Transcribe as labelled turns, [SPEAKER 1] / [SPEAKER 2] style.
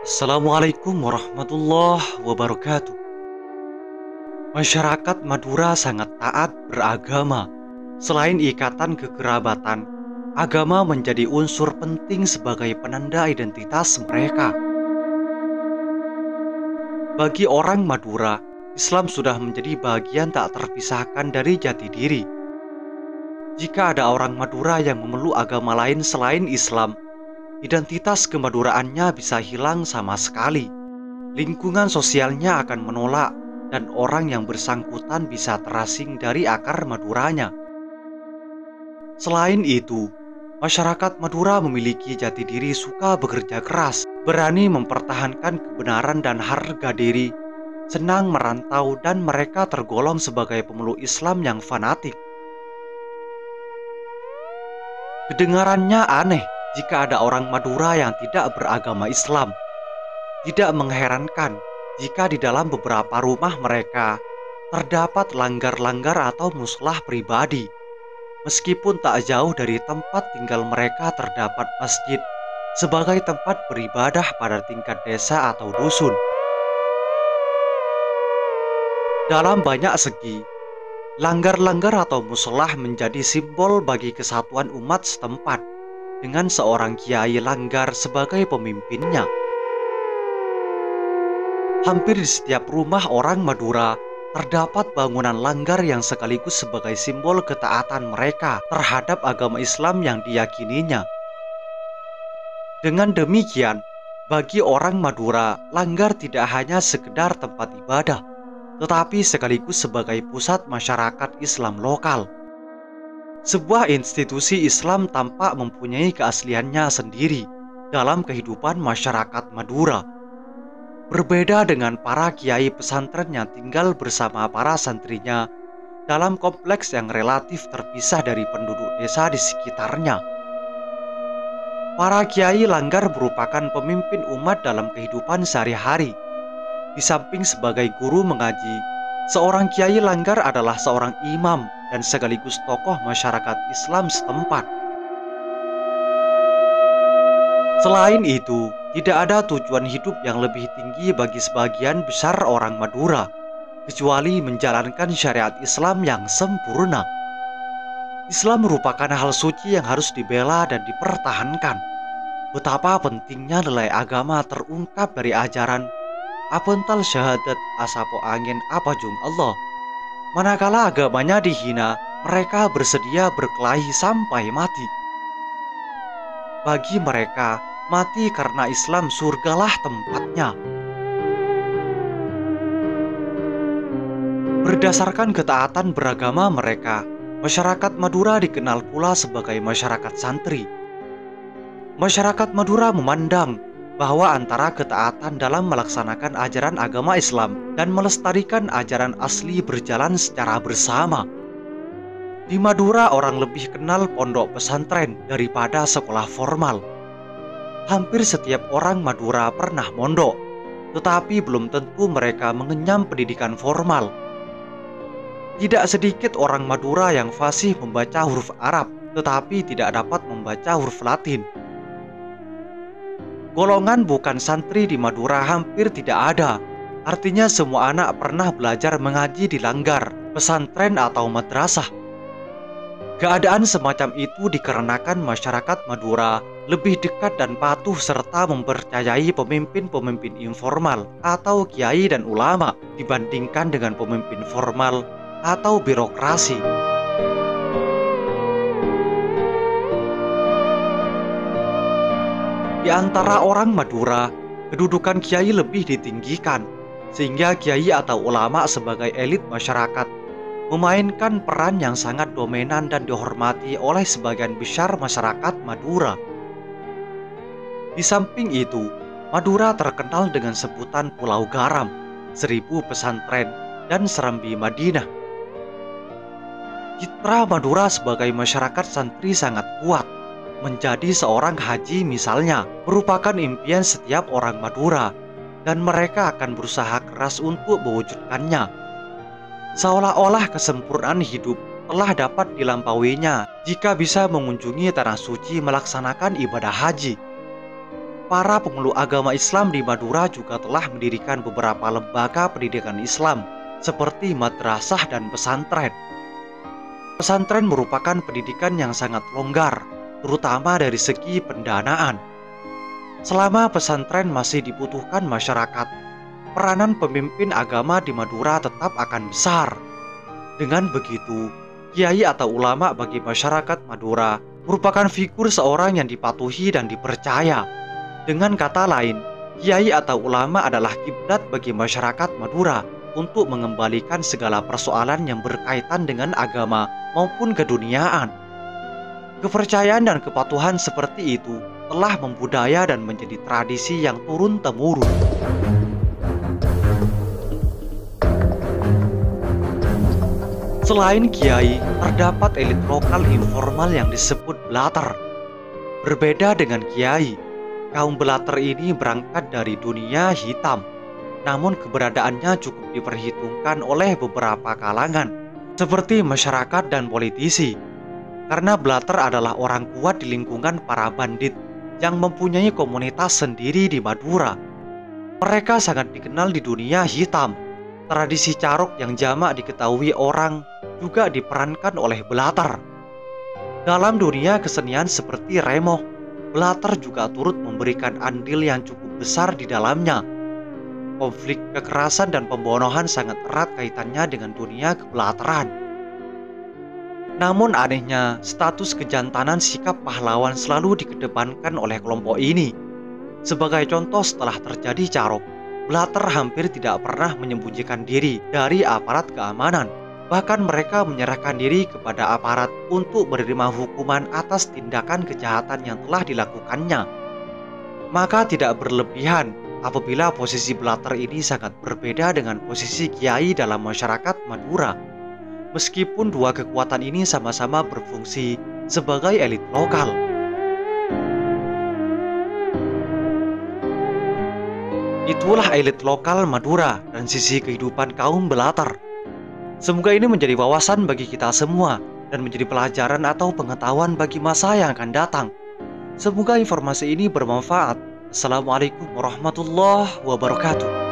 [SPEAKER 1] Assalamualaikum warahmatullahi wabarakatuh. Masyarakat Madura sangat taat beragama. Selain ikatan kekerabatan, agama menjadi unsur penting sebagai penanda identitas mereka. Bagi orang Madura, Islam sudah menjadi bagian tak terpisahkan dari jati diri. Jika ada orang Madura yang memeluk agama lain selain Islam, identitas kemaduraannya bisa hilang sama sekali. Lingkungan sosialnya akan menolak dan orang yang bersangkutan bisa terasing dari akar Maduranya. Selain itu, masyarakat Madura memiliki jati diri suka bekerja keras, berani mempertahankan kebenaran dan harga diri, senang merantau dan mereka tergolong sebagai pemeluk Islam yang fanatik. Kedengarannya aneh jika ada orang Madura yang tidak beragama Islam. Tidak mengherankan jika di dalam beberapa rumah mereka terdapat langgar-langgar atau muslah pribadi. Meskipun tak jauh dari tempat tinggal mereka terdapat masjid sebagai tempat beribadah pada tingkat desa atau dusun. Dalam banyak segi, langgar-langgar atau muslah menjadi simbol bagi kesatuan umat setempat dengan seorang kiai langgar sebagai pemimpinnya. Hampir di setiap rumah orang Madura terdapat bangunan langgar yang sekaligus sebagai simbol ketaatan mereka terhadap agama Islam yang diyakininya. Dengan demikian, bagi orang Madura, langgar tidak hanya sekedar tempat ibadah, tetapi sekaligus sebagai pusat masyarakat Islam lokal. Sebuah institusi Islam tampak mempunyai keasliannya sendiri dalam kehidupan masyarakat Madura. Berbeda dengan para kiai pesantren yang tinggal bersama para santrinya dalam kompleks yang relatif terpisah dari penduduk desa di sekitarnya. Para kiai langgar merupakan pemimpin umat dalam kehidupan sehari-hari. Di samping sebagai guru mengaji, seorang kiai langgar adalah seorang imam dan sekaligus tokoh masyarakat Islam setempat. Selain itu, tidak ada tujuan hidup yang lebih tinggi bagi sebagian besar orang Madura, kecuali menjalankan syariat Islam yang sempurna. Islam merupakan hal suci yang harus dibela dan dipertahankan. Betapa pentingnya nilai agama terungkap dari ajaran apental syahadat asapo angin apa jung Allah. Manakala agamanya dihina, mereka bersedia berkelahi sampai mati. Bagi mereka, mati karena Islam surgalah tempatnya. Berdasarkan ketaatan beragama mereka, masyarakat Madura dikenal pula sebagai masyarakat santri. Masyarakat Madura memandang bahwa antara ketaatan dalam melaksanakan ajaran agama Islam dan melestarikan ajaran asli berjalan secara bersama. Di Madura orang lebih kenal pondok pesantren daripada sekolah formal. Hampir setiap orang Madura pernah mondok, tetapi belum tentu mereka mengenyam pendidikan formal. Tidak sedikit orang Madura yang fasih membaca huruf Arab, tetapi tidak dapat membaca huruf Latin. Golongan bukan santri di Madura hampir tidak ada. Artinya semua anak pernah belajar mengaji di langgar, pesantren atau madrasah. Keadaan semacam itu dikarenakan masyarakat Madura lebih dekat dan patuh serta mempercayai pemimpin-pemimpin informal atau kiai dan ulama dibandingkan dengan pemimpin formal atau birokrasi. Di antara orang Madura, kedudukan kiai lebih ditinggikan, sehingga kiai atau ulama sebagai elit masyarakat memainkan peran yang sangat dominan dan dihormati oleh sebagian besar masyarakat Madura. Di samping itu, Madura terkenal dengan sebutan Pulau Garam, 1000 pesantren, dan Serambi Madinah. Citra Madura sebagai masyarakat santri sangat kuat. Menjadi seorang haji misalnya, merupakan impian setiap orang Madura, dan mereka akan berusaha keras untuk mewujudkannya. Seolah-olah kesempurnaan hidup telah dapat dilampauinya jika bisa mengunjungi tanah suci melaksanakan ibadah haji. para pemeluk agama Islam di Madura juga telah mendirikan beberapa lembaga pendidikan Islam seperti madrasah dan pesantren. Pesantren merupakan pendidikan yang sangat longgar, terutama dari segi pendanaan. Selama pesantren masih dibutuhkan masyarakat, peranan pemimpin agama di Madura tetap akan besar. Dengan begitu, kiai atau ulama bagi masyarakat Madura merupakan figur seorang yang dipatuhi dan dipercaya. Dengan kata lain, kiai atau ulama adalah kiblat bagi masyarakat Madura untuk mengembalikan segala persoalan yang berkaitan dengan agama maupun keduniaan. Kepercayaan dan kepatuhan seperti itu telah membudaya dan menjadi tradisi yang turun-temurun. Selain kiai, terdapat elit lokal informal yang disebut belater. Berbeda dengan kiai, kaum belater ini berangkat dari dunia hitam, namun keberadaannya cukup diperhitungkan oleh beberapa kalangan, seperti masyarakat dan politisi. Karena belater adalah orang kuat di lingkungan para bandit yang mempunyai komunitas sendiri di Madura. Mereka sangat dikenal di dunia hitam. Tradisi carok yang jamak diketahui orang juga diperankan oleh belater. Dalam dunia kesenian seperti remoh, belater juga turut memberikan andil yang cukup besar di dalamnya. Konflik kekerasan dan pembunuhan sangat erat kaitannya dengan dunia kebelateran. Namun anehnya, status kejantanan sikap pahlawan selalu dikedepankan oleh kelompok ini. Sebagai contoh, setelah terjadi carok, belater hampir tidak pernah menyembunyikan diri dari aparat keamanan. Bahkan mereka menyerahkan diri kepada aparat untuk menerima hukuman atas tindakan kejahatan yang telah dilakukannya. Maka tidak berlebihan apabila posisi belater ini sangat berbeda dengan posisi kiai dalam masyarakat Madura. Meskipun dua kekuatan ini sama-sama berfungsi sebagai elit lokal. Itulah elit lokal Madura dan sisi kehidupan kaum belater. Semoga ini menjadi wawasan bagi kita semua dan menjadi pelajaran atau pengetahuan bagi masa yang akan datang. Semoga informasi ini bermanfaat. Assalamualaikum warahmatullahi wabarakatuh.